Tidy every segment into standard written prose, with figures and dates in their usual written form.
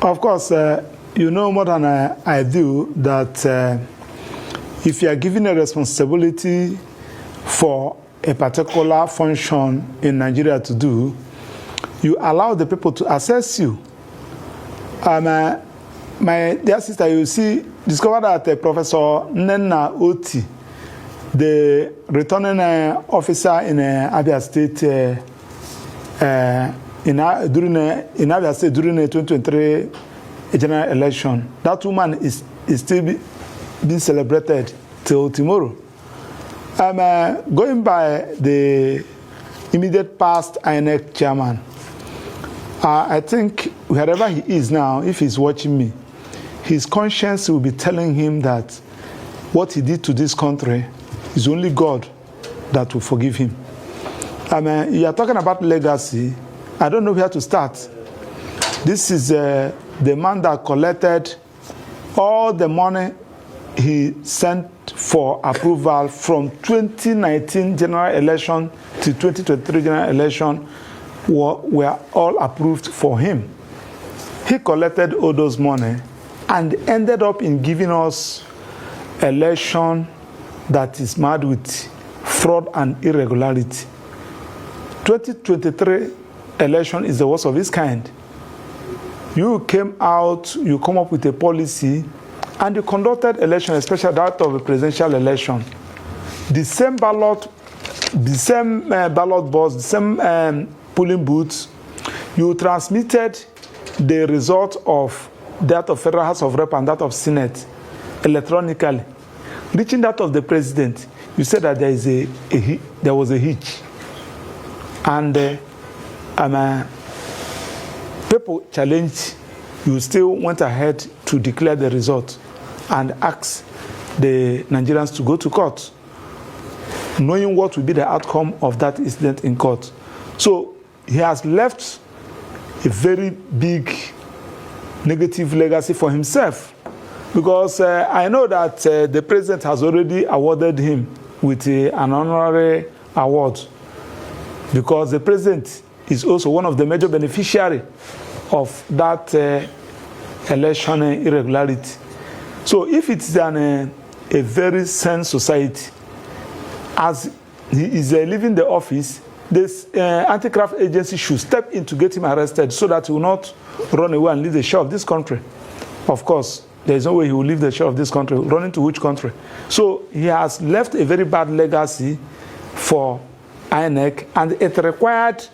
Of course, you know more than I do that if you are given a responsibility for a particular function in Nigeria to do, you allow the people to assess you. My dear sister, you see, discovered that Professor Nena Oti, the returning officer in Abia State, in Abia State during the 2023 general election, that woman is still being celebrated till tomorrow. Going by the immediate past INEC chairman, I think wherever he is now, if he's watching me, his conscience will be telling him that what he did to this country is only God that will forgive him. You are talking about legacy. I don't know where to start. This is the man that collected all the money he sent for approval from 2019 general election to 2023 general election were all approved for him. He collected all those money and ended up in giving us election that is marred with fraud and irregularity. 2023 election is the worst of its kind. You came out, you come up with a policy, and you conducted election, especially that of a presidential election. The same ballot box, the same polling booths, you transmitted the result of that of Federal House of Rep and that of Senate electronically. Reaching that of the president, you said that there was a hitch. And people challenged, you still went ahead to declare the result and ask the Nigerians to go to court, knowing what will be the outcome of that incident in court. So he has left a very big negative legacy for himself, because I know that the president has already awarded him with an honorary award, because the president is also one of the major beneficiaries of that election irregularity. So if it's a very sane society, as he is leaving the office, this anti-graft agency should step in to get him arrested so that he will not run away and leave the share of this country. Of course, there is no way he will leave the share of this country. Running to which country? So he has left a very bad legacy for INEC, and it required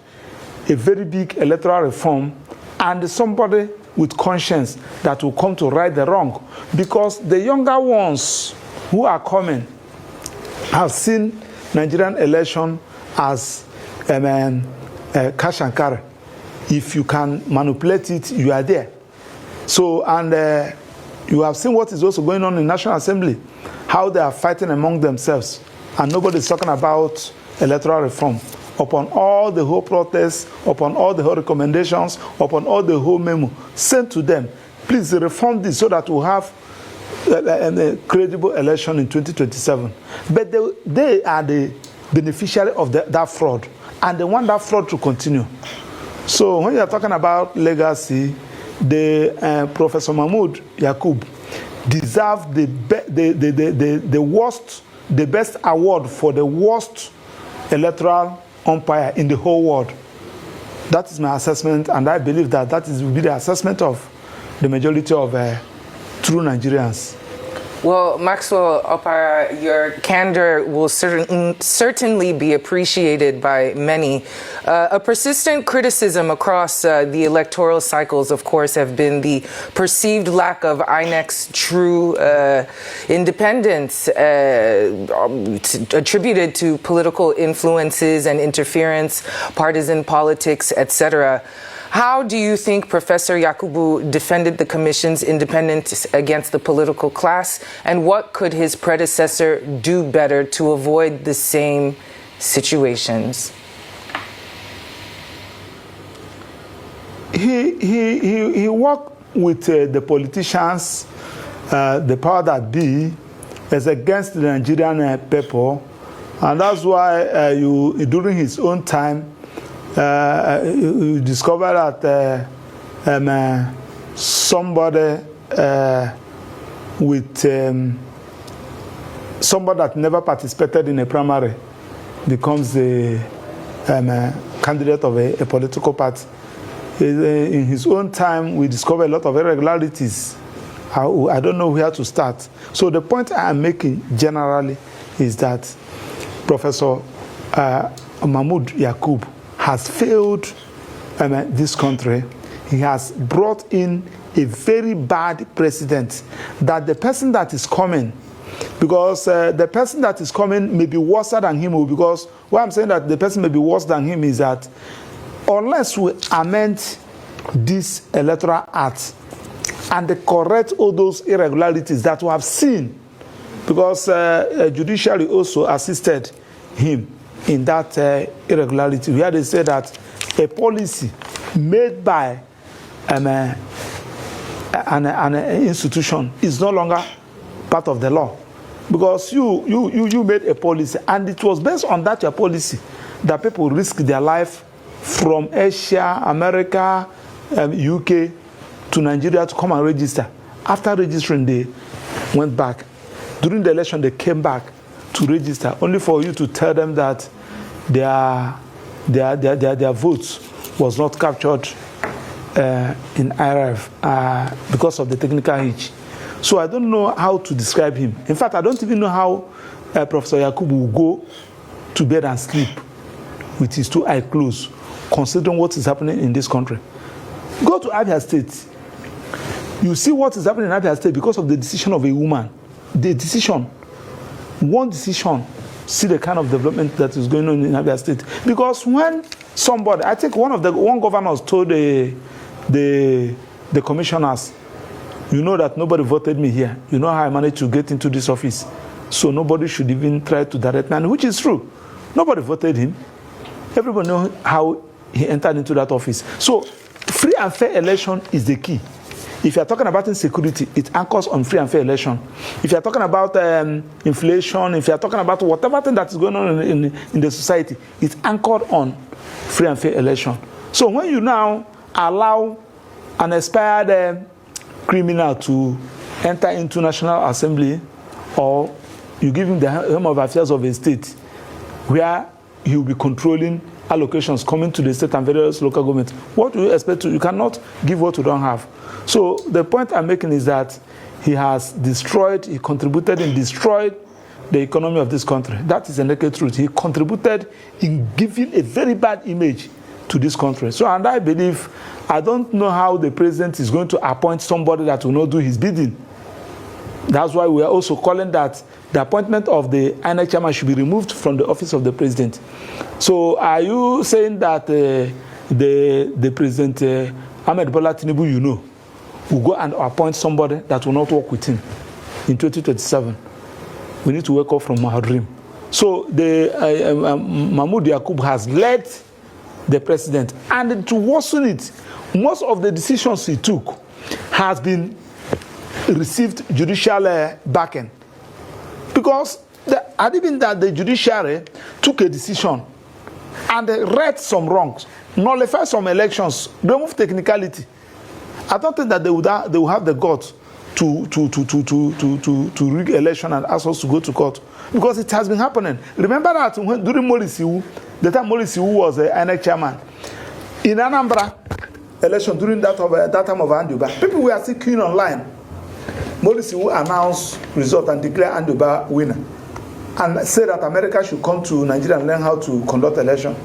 a very big electoral reform and somebody with conscience that will come to right the wrong, because the younger ones who are coming have seen Nigerian election as cash and carry. If you can manipulate it, you are there. So, and you have seen what is also going on in National Assembly, how they are fighting among themselves, and nobody is talking about electoral reform. Upon all the whole protests, upon all the whole recommendations, upon all the whole memo sent to them, please reform this so that we'll have a credible election in 2027. But they are the beneficiary of that fraud, and they want that fraud to continue. So when you're talking about legacy, the Professor Mahmoud Yakubu deserved the best award for the worst electoral umpire in the whole world. That is my assessment, and I believe that will be the assessment of the majority of true Nigerians. Well, Maxwell Opara, your candor will certainly be appreciated by many. A persistent criticism across the electoral cycles, of course, have been the perceived lack of INEC's true independence, attributed to political influences and interference, partisan politics, etc. How do you think Professor Yakubu defended the Commission's independence against the political class, and what could his predecessor do better to avoid the same situations? He worked with the politicians, the power that be, as against the Nigerian people, and that's why during his own time, you discover that somebody with somebody that never participated in a primary becomes a candidate of a political party. In his own time, we discovered a lot of irregularities. I don't know where to start. So the point I am making generally is that Professor Mahmoud Yakubu has failed this country. He has brought in a very bad precedent that the person that is coming, because the person that is coming may be worse than him, because why I'm saying that the person may be worse than him is that unless we amend this electoral act and correct all those irregularities that we have seen, because judiciary also assisted him in that irregularity, where they say that a policy made by an institution is no longer part of the law, because you made a policy and it was based on that your policy that people risk their life from Asia, America, UK to Nigeria to come and register. After registering, they went back. During the election, they came back to register, only for you to tell them that their votes was not captured in IRF because of the technical hitch. So I don't know how to describe him. In fact, I don't even know how Professor Yakubu will go to bed and sleep with his two eyes closed, considering what is happening in this country. Go to Abia State. You see what is happening in Abia State because of the decision of a woman. The decision, one decision, see the kind of development that is going on in Abia State. Because when somebody, I think one governor told the commissioners, you know that nobody voted me here. You know how I managed to get into this office. So nobody should even try to direct me, which is true. Nobody voted him. Everybody knows how he entered into that office. So free and fair election is the key. If you're talking about insecurity, it anchors on free and fair election. If you're talking about inflation, if you're talking about whatever thing that is going on in the society, it's anchored on free and fair election. So when you now allow an expired criminal to enter into National Assembly, or you give him the helm of affairs of a state, where he will be controlling allocations coming to the state and various local governments, what do you expect to? You cannot give what you don't have. So the point I'm making is that he has destroyed, he contributed and destroyed the economy of this country. That is the naked truth. He contributed in giving a very bad image to this country. So, and I believe, I don't know how the president is going to appoint somebody that will not do his bidding. That's why we are also calling that the appointment of the INEC chairman should be removed from the office of the president. So are you saying that the president, Ahmed Bola Tinubu, you know, will go and appoint somebody that will not work with him in 2027? We need to wake up from our dream. So Mahmoud Yakubu has led the president, and to worsen it, most of the decisions he took has been received judicial backing, because even that the judiciary took a decision and right some wrongs, nullify some elections, remove technicality. I don't think that they will have the guts to rig election and ask us to go to court, because it has been happening. Remember that during Morisiwu, the time Morisiwu was the INEC chairman, in Anambra election during that time of Anduba, people were still queuing online. Morisiwu announced result and declared Anduba winner, and said that America should come to Nigeria and learn how to conduct election.